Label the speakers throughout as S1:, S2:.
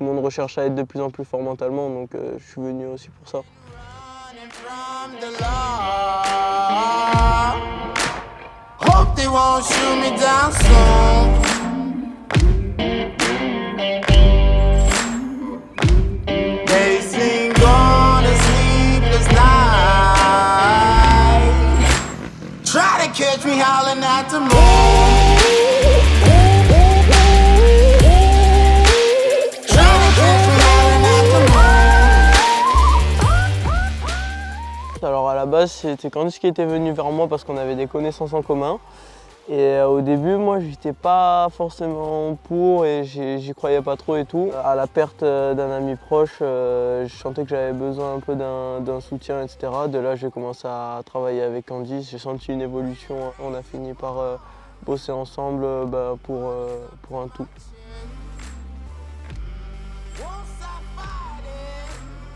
S1: tout le monde recherche à être de plus en plus fort mentalement, donc je suis venu aussi pour ça.
S2: Hope they won't shoot me down soon. They sing on a sleepless night. Try to catch me howling at the moon. Try to catch me howling at the moon.
S1: Alors à la base, c'était Candice qui était venu vers moi parce qu'on avait des connaissances en commun. Et au début, moi, j'étais pas forcément pour et j'y croyais pas trop et tout. À la perte d'un ami proche, je sentais que j'avais besoin un peu d'un soutien, etc. De là, j'ai commencé à travailler avec Candice. J'ai senti une évolution. On a fini par bosser ensemble pour un tout.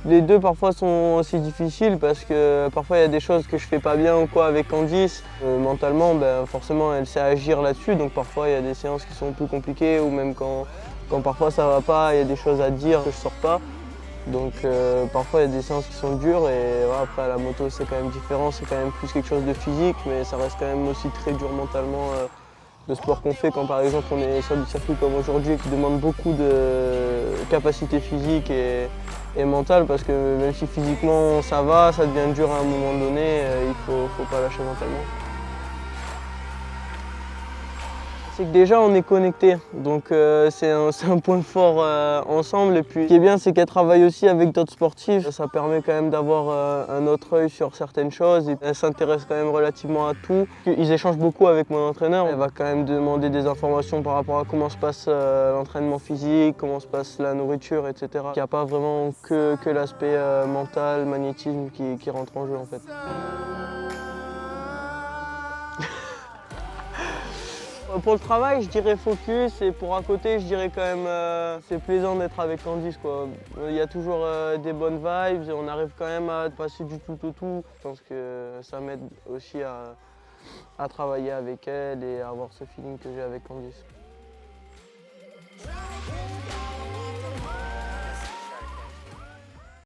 S1: Les deux parfois sont aussi difficiles parce que parfois il y a des choses que je fais pas bien ou quoi avec Candice. Mentalement, forcément elle sait agir là-dessus, donc parfois il y a des séances qui sont plus compliquées ou même quand parfois ça va pas, il y a des choses à dire que je sors pas. Donc parfois il y a des séances qui sont dures et voilà, après à la moto c'est quand même différent, c'est quand même plus quelque chose de physique mais ça reste quand même aussi très dur mentalement. Le sport qu'on fait quand par exemple on est sur du circuit comme aujourd'hui qui demande beaucoup de capacité physique et mentale parce que même si physiquement ça va, ça devient dur à un moment donné, il faut pas lâcher mentalement. C'est que déjà on est connectés, donc c'est un point fort ensemble. Et puis ce qui est bien, c'est qu'elle travaille aussi avec d'autres sportifs. Ça permet quand même d'avoir un autre œil sur certaines choses. Et elle s'intéresse quand même relativement à tout. Ils échangent beaucoup avec mon entraîneur. Elle va quand même demander des informations par rapport à comment se passe l'entraînement physique, comment se passe la nourriture, etc. Il n'y a pas vraiment que l'aspect mental, magnétisme qui rentre en jeu en fait. Pour le travail, je dirais focus et pour à côté, je dirais quand même c'est plaisant d'être avec Candice, quoi. Il y a toujours des bonnes vibes et on arrive quand même à passer du tout au tout. Je pense que ça m'aide aussi à travailler avec elle et à avoir ce feeling que j'ai avec Candice.